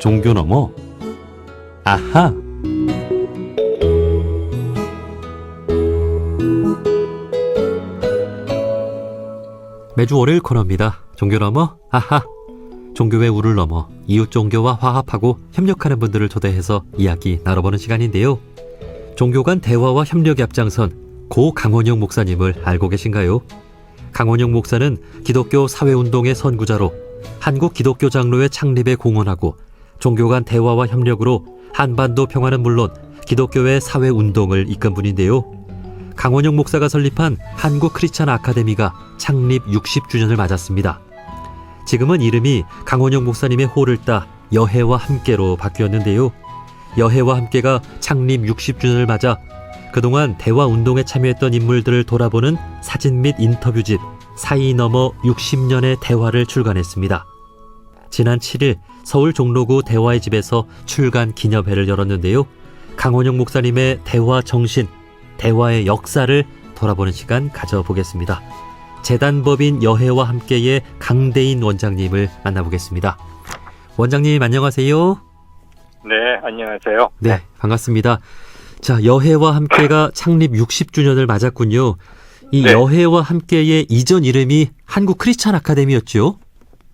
종교 너머 아하. 매주 월요일 코너입니다. 종교 너머 아하. 종교의 우를 넘어 이웃 종교와 화합하고 협력하는 분들을 초대해서 이야기 나눠보는 시간인데요. 종교 간 대화와 협력에 앞장선 고 강원영 목사님을 알고 계신가요? 강원영 목사는 기독교 사회운동의 선구자로 한국 기독교 장로회 창립에 공헌하고 종교 간 대화와 협력으로 한반도 평화는 물론 기독교의 사회운동을 이끈 분인데요. 강원영 목사가 설립한 한국 크리스찬 아카데미가 창립 60주년을 맞았습니다. 지금은 이름이 강원영 목사님의 호를 따 여해와 함께로 바뀌었는데요. 여해와 함께가 창립 60주년을 맞아 그동안 대화운동에 참여했던 인물들을 돌아보는 사진 및 인터뷰집 사이 넘어 60년의 대화를 출간했습니다. 지난 7일 서울 종로구 대화의 집에서 출간 기념회를 열었는데요. 강원영 목사님의 대화 정신, 대화의 역사를 돌아보는 시간 가져보겠습니다. 재단법인 여해와 함께의 강대인 원장님을 만나보겠습니다. 원장님 안녕하세요. 네, 안녕하세요. 네, 반갑습니다. 자, 여해와 함께가 창립 60주년을 맞았군요. 이 네. 여해와 함께의 이전 이름이 한국 크리스찬 아카데미였죠?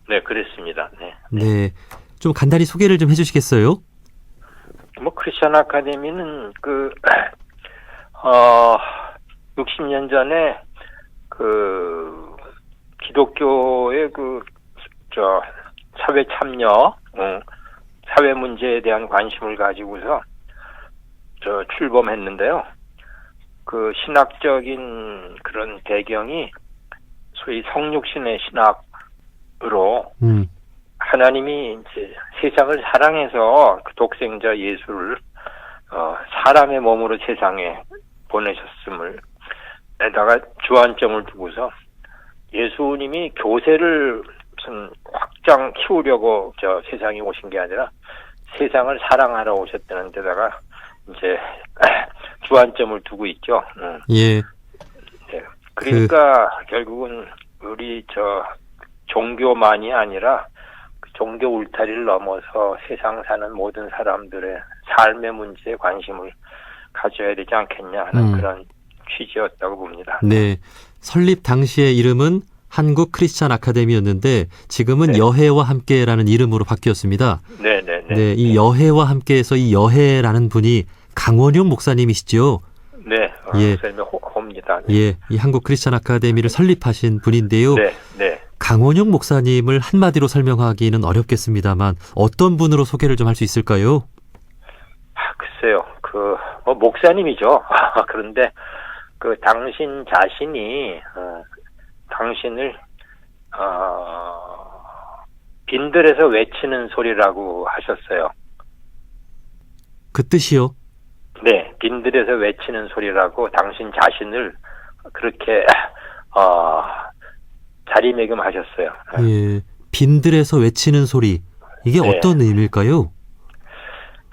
네, 그랬습니다. 네. 네, 좀 간단히 소개를 좀 해주시겠어요? 뭐 크리스천 아카데미는 60년 전에 기독교의 사회 참여, 사회 문제에 대한 관심을 가지고서 출범했는데요. 그 신학적인 그런 배경이 소위 성육신의 신학으로 하나님이 이제 세상을 사랑해서 그 독생자 예수를 사람의 몸으로 세상에 보내셨음을 에다가 주안점을 두고서 예수님이 교세를 무슨 확장 키우려고 세상에 오신 게 아니라 세상을 사랑하러 오셨다는 데다가 이제 주안점을 두고 있죠. 예. 네. 그러니까 결국은 우리 종교만이 아니라 그 종교 울타리를 넘어서 세상 사는 모든 사람들의 삶의 문제에 관심을 가져야 되지 않겠냐 하는 그런 취지였다고 봅니다. 네. 설립 당시의 이름은 한국 크리스찬 아카데미였는데 지금은 네. 여해와 함께라는 이름으로 바뀌었습니다. 네네네. 네, 이 여해와 함께에서 이 여해라는 분이 강원용 목사님이시죠? 네. 예. 선생님의 호입니다. 네. 예, 이 한국 크리스찬 아카데미를 설립하신 분인데요. 네. 네. 강원용 목사님을 한마디로 설명하기는 어렵겠습니다만 어떤 분으로 소개를 좀 할 수 있을까요? 글쎄요. 목사님이죠. 그런데 당신 자신이 당신을 빈들에서 외치는 소리라고 하셨어요. 그 뜻이요? 네, 빈들에서 외치는 소리라고 당신 자신을 그렇게 자리매김하셨어요. 예, 빈들에서 외치는 소리. 이게 네. 어떤 의미일까요?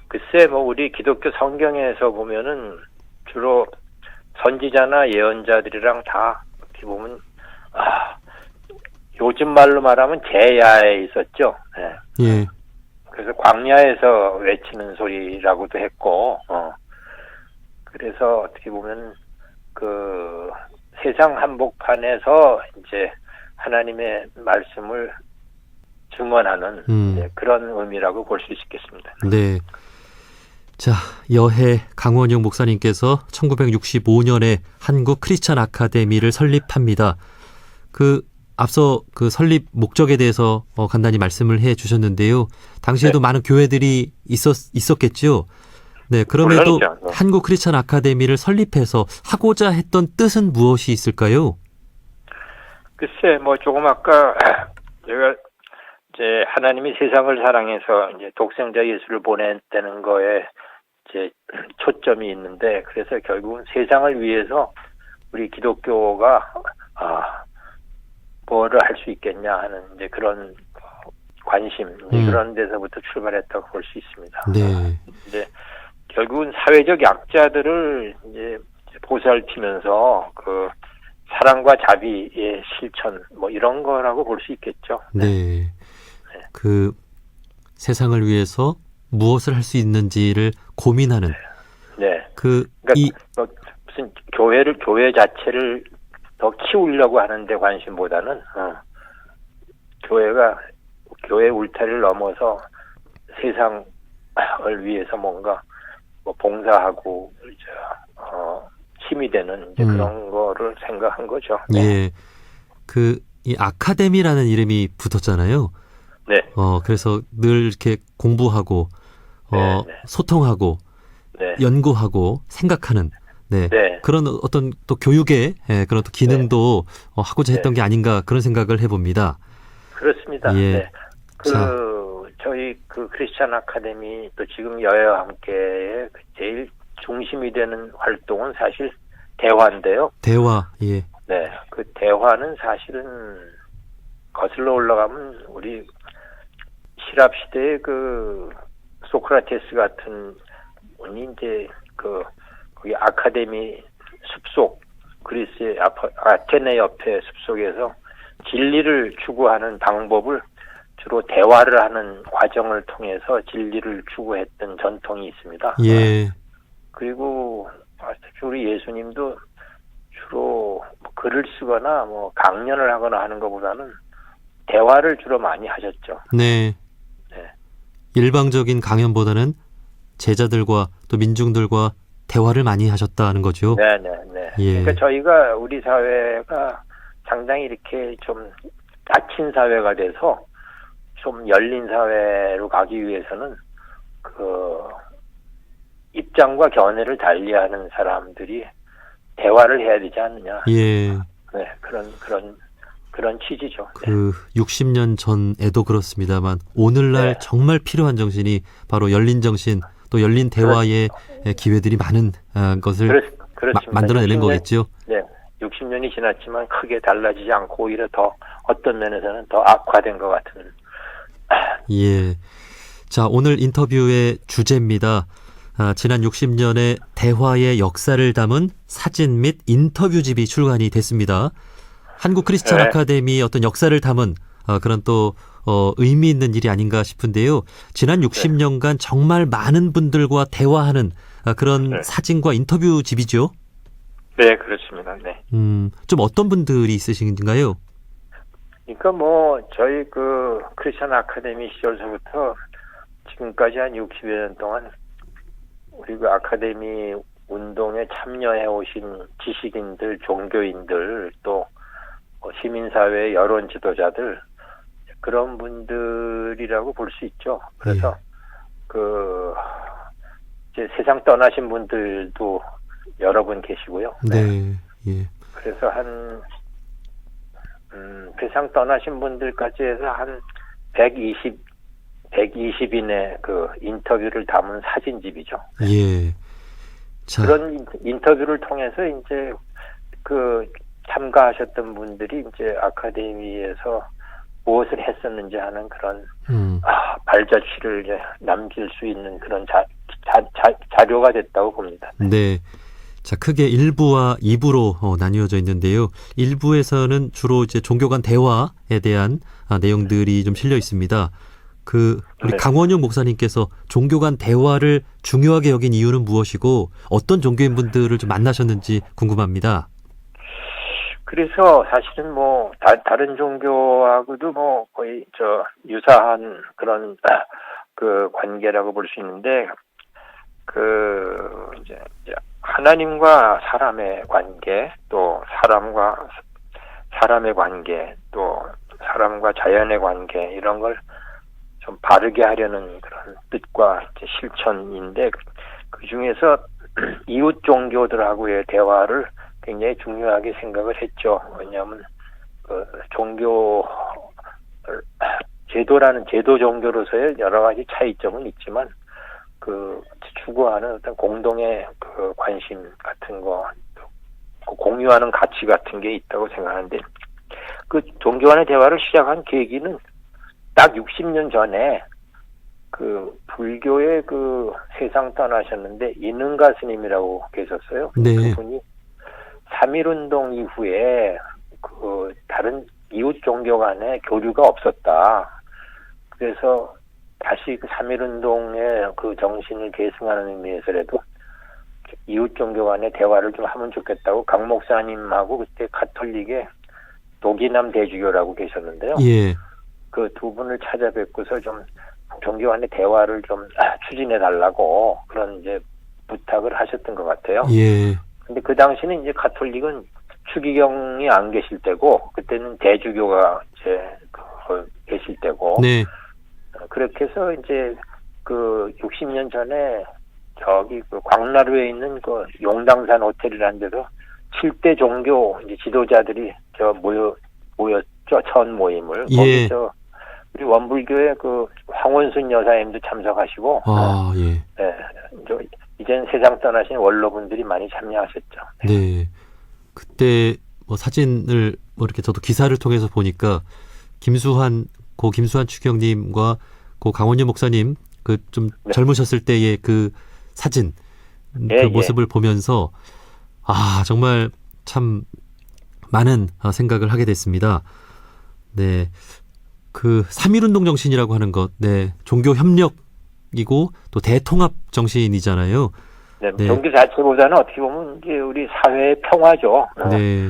글쎄, 우리 기독교 성경에서 보면은 주로 선지자나 예언자들이랑 다 어떻게 보면 요즘 말로 말하면 제야에 있었죠. 네. 예, 그래서 광야에서 외치는 소리라고도 했고, 그래서 어떻게 보면 세상 한복판에서 이제 하나님의 말씀을 증언하는 이제 그런 의미라고 볼 수 있겠습니다. 네. 자, 여해 강원영 목사님께서 1965년에 한국 크리스찬 아카데미를 설립합니다. 앞서 설립 목적에 대해서 간단히 말씀을 해 주셨는데요. 당시에도 네. 많은 교회들이 있었겠죠. 네, 그럼에도 물론이죠. 한국 크리스찬 아카데미를 설립해서 하고자 했던 뜻은 무엇이 있을까요? 글쎄, 조금 아까 제가 이제 하나님이 세상을 사랑해서 이제 독생자 예수를 보냈다는 거에 이제 초점이 있는데, 그래서 결국은 세상을 위해서 우리 기독교가 뭐를 할 수 있겠냐 하는 이제 그런 관심, 그런 데서부터 출발했다고 볼 수 있습니다. 네. 이제 결국은 사회적 약자들을 이제 보살피면서 사랑과 자비의 실천 이런 거라고 볼 수 있겠죠. 네. 그 세상을 위해서 무엇을 할 수 있는지를 고민하는 네. 그 그러니까 이 뭐 무슨 교회 자체를 더 키우려고 하는데 관심보다는 교회 울타리를 넘어서 세상을 위해서 뭔가 뭐 봉사하고 힘이 되는 이제 그런 거를 생각한 거죠. 네. 예. 그 이 아카데미라는 이름이 붙었잖아요. 네. 그래서 늘 이렇게 공부하고 네. 소통하고 네. 연구하고 생각하는 네. 네. 그런 어떤 또 교육의 그런 또 기능도 하고자 했던 게 아닌가 그런 생각을 해봅니다. 그렇습니다. 예. 네. 저희 크리스찬 아카데미 또 지금 여야와 함께 제일 중심이 되는 활동은 사실 대화인데요. 대화. 예. 네. 그 대화는 사실은 거슬러 올라가면 우리 시랍 시대의 그 소크라테스 같은 분이 이제 거기 아카데미 숲속 그리스의 아테네 옆에 숲속에서 진리를 추구하는 방법을 주로 대화를 하는 과정을 통해서 진리를 추구했던 전통이 있습니다. 예. 그리고 우리 예수님도 주로 글을 쓰거나 뭐 강연을 하거나 하는 것보다는 대화를 주로 많이 하셨죠. 네. 네. 일방적인 강연보다는 제자들과 또 민중들과 대화를 많이 하셨다는 거죠. 네. 예. 그러니까 저희가 우리 사회가 상당히 이렇게 좀 닫힌 사회가 돼서 좀 열린 사회로 가기 위해서는 입장과 견해를 달리하는 사람들이 대화를 해야 되지 않느냐. 예. 네, 그런 취지죠. 그 60년 전에도 그렇습니다만 오늘날 네. 정말 필요한 정신이 바로 열린 정신 또 열린 대화의 기회들이 많은 것을 그렇습니다. 만들어내는 60년, 거겠죠. 네, 60년이 지났지만 크게 달라지지 않고 오히려 더 어떤 면에서는 더 악화된 것 같은. 예. 자, 오늘 인터뷰의 주제입니다. 지난 60년의 대화의 역사를 담은 사진 및 인터뷰집이 출간이 됐습니다. 한국 크리스찬 네. 아카데미의 어떤 역사를 담은 그런 또 의미 있는 일이 아닌가 싶은데요. 지난 60년간 정말 많은 분들과 대화하는 그런 사진과 인터뷰집이죠. 네, 그렇습니다. 네. 좀 어떤 분들이 있으신가요? 그러니까 뭐 저희 크리스찬 아카데미 시절서부터 지금까지 한 60여 년 동안 우리 아카데미 운동에 참여해 오신 지식인들, 종교인들, 또 시민사회 여론 지도자들 그런 분들이라고 볼 수 있죠. 그래서 이제 세상 떠나신 분들도 여러 분 계시고요. 네. 예. 그래서 세상 떠나신 분들까지 해서 한 120인의 인터뷰를 담은 사진집이죠. 예. 자. 그런 인터뷰를 통해서 이제 참가하셨던 분들이 이제 아카데미에서 무엇을 했었는지 하는 그런 발자취를 이제 남길 수 있는 그런 자료가 됐다고 봅니다. 네. 자, 크게 1부와 2부로 나뉘어져 있는데요. 1부에서는 주로 이제 종교 간 대화에 대한 내용들이 좀 실려 있습니다. 우리 강원영 목사님께서 종교 간 대화를 중요하게 여긴 이유는 무엇이고 어떤 종교인 분들을 좀 만나셨는지 궁금합니다. 그래서 사실은 뭐 다른 종교하고도 뭐 거의 유사한 그런 관계라고 볼 수 있는데 이제 하나님과 사람의 관계, 또 사람과 사람의 관계, 또 사람과 자연의 관계 이런 걸 좀 바르게 하려는 그런 뜻과 이제 실천인데 그 중에서 이웃 종교들하고의 대화를 굉장히 중요하게 생각을 했죠. 왜냐하면 제도라는 제도 종교로서의 여러 가지 차이점은 있지만 추구하는 어떤 공동의 관심 같은 거, 공유하는 가치 같은 게 있다고 생각하는데 종교 간의 대화를 시작한 계기는 딱 60년 전에 불교의 세상 떠나셨는데 이능가 스님이라고 계셨어요. 네. 그분이 3.1운동 이후에 다른 이웃 종교 간에 교류가 없었다. 그래서 다시 그 3.1운동의 그 정신을 계승하는 의미에서라도 이웃 종교 간의 대화를 좀 하면 좋겠다고 강 목사님하고 그때 가톨릭의 도기남 대주교라고 계셨는데요. 예. 그 두 분을 찾아뵙고서 좀 종교 간의 대화를 좀 추진해 달라고 그런 이제 부탁을 하셨던 것 같아요. 예. 근데 그 당시는 이제 가톨릭은 추기경이 안 계실 때고 그때는 대주교가 이제 계실 때고 네. 그렇게 해서 이제 그 60년 전에 저기 그 광나루에 있는 그 용당산 호텔이라는 데서 7대 종교 이제 지도자들이 모였죠. 첫 모임을. 예. 거기서 우리 원불교의 그 황원순 여사님도 참석하시고 아, 예. 네, 이젠 세상 떠나신 원로분들이 많이 참여하셨죠. 네. 그때 뭐 사진을 뭐 이렇게 저도 기사를 통해서 보니까 김수환 추경님과 고 강원유 목사님 그 좀 네. 젊으셨을 때의 그 사진 예, 그 모습을 보면서 아 정말 참 많은 생각을 하게 됐습니다. 네. 그 3.1운동 정신이라고 하는 것, 네. 종교 협력이고 또 대통합 정신이잖아요. 네, 네. 종교 자체보다는 어떻게 보면 이제 우리 사회의 평화죠. 네.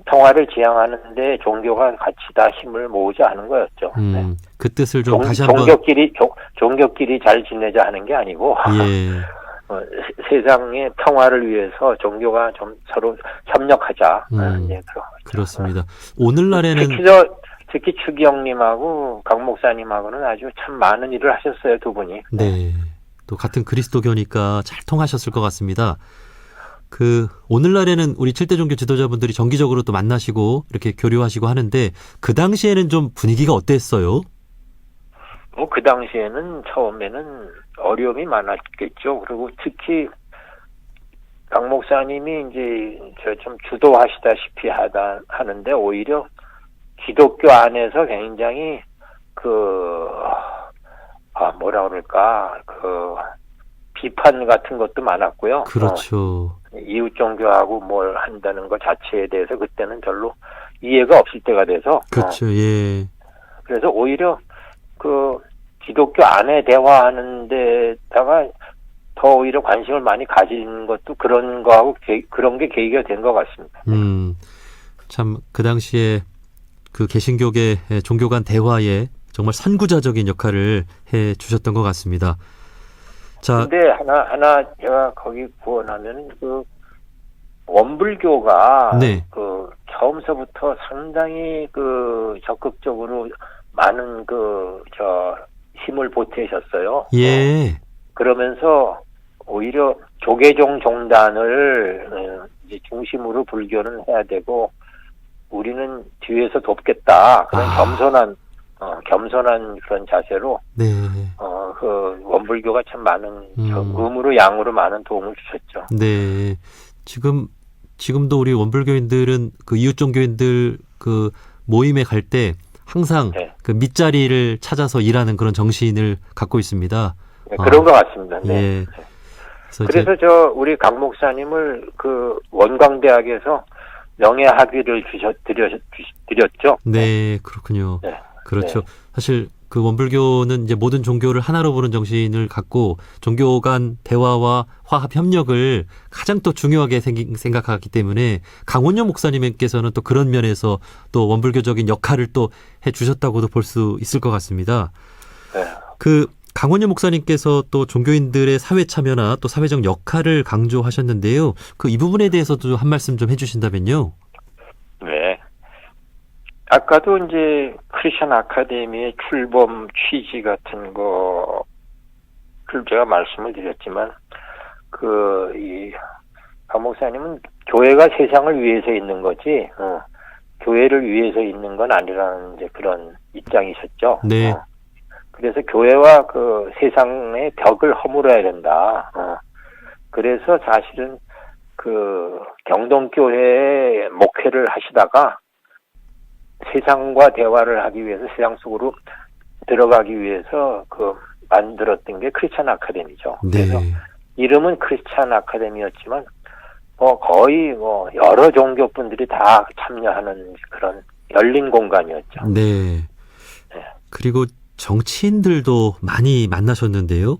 평화를 지향하는데 종교가 같이 다 힘을 모으자 하는 거였죠. 네. 그 뜻을 좀 다시 한번 종교끼리 잘 지내자 하는 게 아니고 예. 세상의 평화를 위해서 종교가 좀 서로 협력하자. 네, 그렇습니다. 오늘날에는 특히 추기영님하고 강 목사님하고는 아주 참 많은 일을 하셨어요, 두 분이. 네. 또 같은 그리스도교니까 잘 통하셨을 것 같습니다. 그 오늘날에는 우리 7대 종교 지도자분들이 정기적으로 또 만나시고 이렇게 교류하시고 하는데 그 당시에는 좀 분위기가 어땠어요? 뭐 그 당시에는 처음에는 어려움이 많았겠죠. 그리고 특히 강 목사님이 이제 좀 주도하시다시피 하는데 오히려 기독교 안에서 굉장히 뭐라 그럴까 비판 같은 것도 많았고요. 그렇죠. 이웃 종교하고 뭘 한다는 것 자체에 대해서 그때는 별로 이해가 없을 때가 돼서. 그렇죠. 예. 그래서 오히려 그 기독교 안에 대화하는 데다가 더 오히려 관심을 많이 가진 것도 그런 거하고 그런 게 계기가 된 것 같습니다. 참 그 당시에 그 개신교계 종교 간 대화에 정말 선구자적인 역할을 해 주셨던 것 같습니다. 자. 근데 하나 제가 거기 구원하면 그 원불교가 네. 그 처음서부터 상당히 그 적극적으로 많은 힘을 보태셨어요. 예. 그러면서 오히려 조계종 종단을 이제 중심으로 불교는 해야 되고 우리는 뒤에서 돕겠다. 그런 겸손한 그런 자세로 네. 그 원불교가 참 많은 음으로 양으로 많은 도움을 주셨죠. 네. 지금도 우리 원불교인들은 그 이웃 종교인들 그 모임에 갈 때 항상 네. 그 밑자리를 찾아서 일하는 그런 정신을 갖고 있습니다. 네, 그런 것 같습니다. 네. 예. 그래서 우리 강 목사님을 그 원광대학에서 명예학위를 드렸죠. 네, 그렇군요. 네. 그렇죠. 네. 사실 그 원불교는 이제 모든 종교를 하나로 보는 정신을 갖고 종교 간 대화와 화합 협력을 가장 또 중요하게 생각하기 때문에 강원영 목사님께서는 또 그런 면에서 또 원불교적인 역할을 또 해주셨다고도 볼 수 있을 것 같습니다. 네. 그 강원영 목사님께서 또 종교인들의 사회 참여나 또 사회적 역할을 강조하셨는데요. 그 이 부분에 대해서도 한 말씀 좀 해주신다면요. 네. 아까도 이제 크리스천 아카데미의 출범 취지 같은 거를 제가 말씀을 드렸지만 강 목사님은 교회가 세상을 위해서 있는 거지 교회를 위해서 있는 건 아니라는 이제 그런 입장이셨죠. 네. 그래서 교회와 그 세상의 벽을 허물어야 된다. 그래서 사실은 그 경동교회에 목회를 하시다가 세상과 대화를 하기 위해서 세상 속으로 들어가기 위해서 만들었던 게 크리스찬 아카데미죠. 네. 그래서 이름은 크리스찬 아카데미였지만 거의 여러 종교 분들이 다 참여하는 그런 열린 공간이었죠. 네. 네. 그리고 정치인들도 많이 만나셨는데요.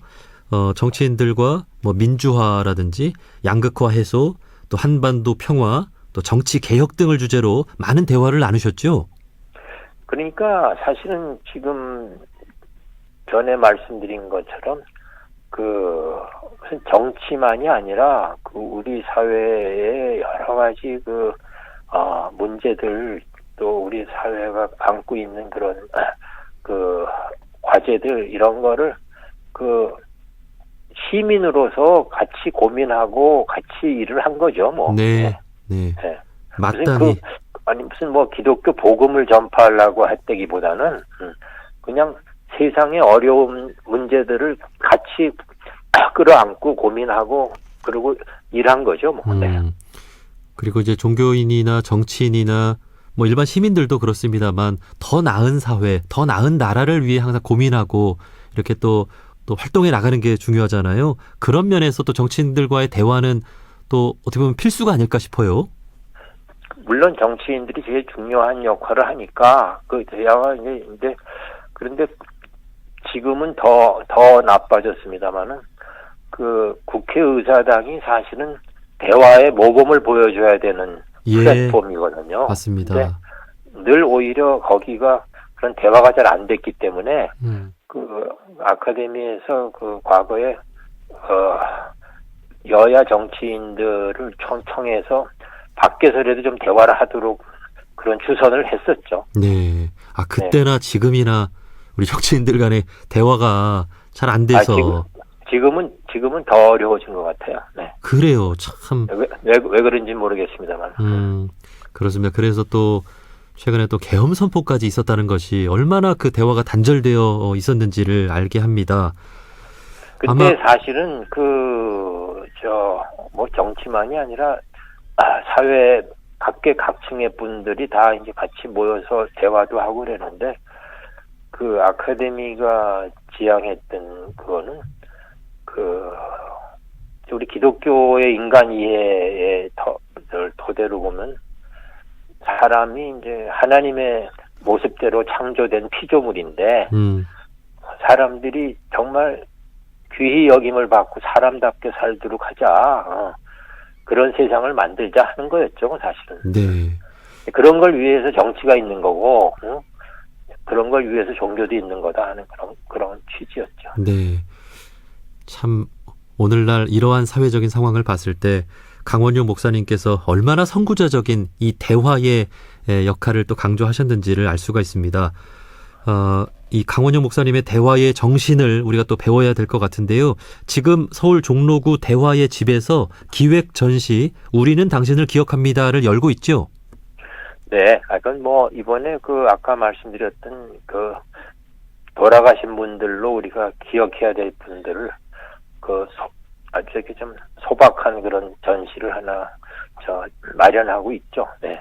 정치인들과 뭐 민주화라든지 양극화 해소, 또 한반도 평화, 또 정치 개혁 등을 주제로 많은 대화를 나누셨죠? 그러니까 사실은 지금 전에 말씀드린 것처럼 무슨 정치만이 아니라 우리 사회의 여러 가지 문제들, 또 우리 사회가 안고 있는 그런 과제들, 이런 거를 시민으로서 같이 고민하고 같이 일을 한 거죠, 뭐. 네. 네. 마땅히. 무슨 기독교 복음을 전파하려고 했다기보다는 그냥 세상의 어려운 문제들을 같이 끌어안고 고민하고 그리고 일한 거죠, 뭐. 네. 그리고 이제 종교인이나 정치인이나 뭐 일반 시민들도 그렇습니다만 더 나은 사회, 더 나은 나라를 위해 항상 고민하고 이렇게 또 활동해 나가는 게 중요하잖아요. 그런 면에서 또 정치인들과의 대화는 또 어떻게 보면 필수가 아닐까 싶어요. 물론 정치인들이 제일 중요한 역할을 하니까 대화가 그런데 지금은 더 나빠졌습니다만은 국회의사당이 사실은 대화의 모범을 보여줘야 되는 플랫폼이거든요. 맞습니다. 늘 오히려 거기가 그런 대화가 잘 안 됐기 때문에 아카데미에서 과거에 여야 정치인들을 청해서 밖에서라도 좀 대화를 하도록 그런 주선을 했었죠. 네. 그때나 지금이나 우리 정치인들 간의 대화가 잘 안 돼서. 지금은 더 어려워진 것 같아요. 네. 그래요. 참. 왜 그런지 모르겠습니다만. 그렇습니다. 그래서 또 최근에 또 계엄 선포까지 있었다는 것이 얼마나 그 대화가 단절되어 있었는지를 알게 합니다. 근데 사실은 정치만이 아니라 사회 각계각층의 분들이 다 이제 같이 모여서 대화도 하고 그랬는데 아카데미가 지향했던 그거는 우리 기독교의 인간 이해의 토대로 보면 사람이 이제 하나님의 모습대로 창조된 피조물인데 사람들이 정말 귀히 여김을 받고 사람답게 살도록 하자. 그런 세상을 만들자 하는 거였죠, 사실은. 네. 그런 걸 위해서 정치가 있는 거고, 그런 걸 위해서 종교도 있는 거다 하는 그런 취지였죠. 네. 참 오늘날 이러한 사회적인 상황을 봤을 때 강원용 목사님께서 얼마나 선구자적인 이 대화의 역할을 또 강조하셨는지를 알 수가 있습니다. 이 강원용 목사님의 대화의 정신을 우리가 또 배워야 될 것 같은데요. 지금 서울 종로구 대화의 집에서 기획 전시 우리는 당신을 기억합니다를 열고 있죠. 네, 그건 이번에 아까 말씀드렸던 돌아가신 분들로 우리가 기억해야 될 분들을 아주 이렇게 좀 소박한 그런 전시를 하나 마련하고 있죠. 네.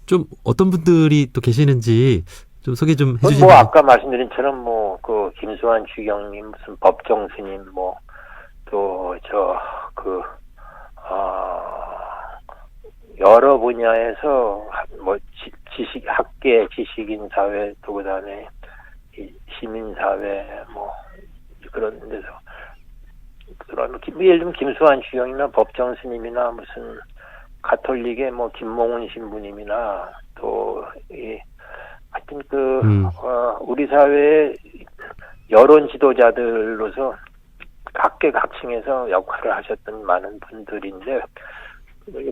좀 어떤 분들이 또 계시는지 좀 소개 좀 해주시면. 아까 말씀드린 처럼 김수환 주경님, 무슨 법정 스님, 여러 분야에서 학계, 지식인 사회, 또 그다음에 시민 사회, 그런 데서 예를 들면 김수환 주경이나 법정 스님이나 무슨 가톨릭의 김몽훈 신부님이나 또 하여튼 우리 사회의 여론 지도자들로서 각계각층에서 역할을 하셨던 많은 분들인데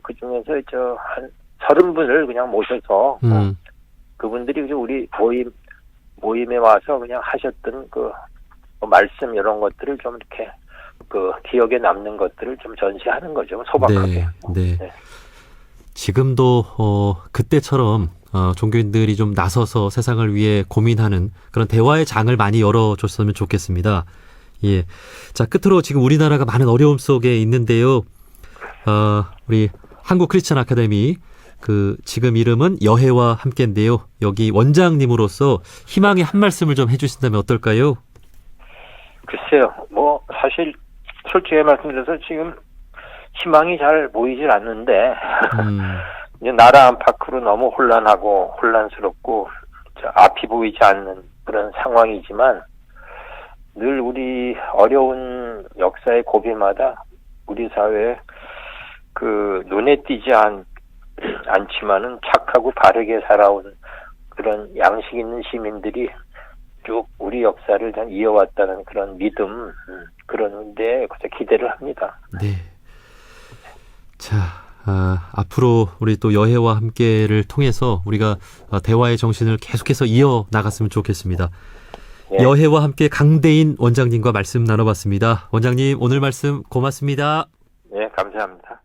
그 중에서 한 30분을 그냥 모셔서 그분들이 우리 모임에 와서 그냥 하셨던 말씀 이런 것들을 좀 이렇게 기억에 남는 것들을 좀 전시하는 거죠. 소박하게. 네. 지금도 그때처럼 종교인들이 좀 나서서 세상을 위해 고민하는 그런 대화의 장을 많이 열어줬으면 좋겠습니다. 예. 자, 끝으로 지금 우리나라가 많은 어려움 속에 있는데요. 우리 한국 크리스천 아카데미 지금 이름은 여해와 함께인데요. 여기 원장님으로서 희망의 한 말씀을 좀 해주신다면 어떨까요? 글쎄요. 사실 솔직히 말씀드려서 지금 희망이 잘 보이질 않는데 이제 나라 안팎으로 너무 혼란하고 혼란스럽고 앞이 보이지 않는 그런 상황이지만 늘 우리 어려운 역사의 고비마다 우리 사회에 그 눈에 띄지 않지만은 착하고 바르게 살아온 그런 양식 있는 시민들이 쭉 우리 역사를 좀 이어왔다는 그런 믿음, 그런데 기대를 합니다. 네. 자, 앞으로 우리 또 여해와 함께를 통해서 우리가 대화의 정신을 계속해서 이어나갔으면 좋겠습니다. 예. 여해와 함께 강대인 원장님과 말씀 나눠봤습니다. 원장님, 오늘 말씀 고맙습니다. 네, 감사합니다.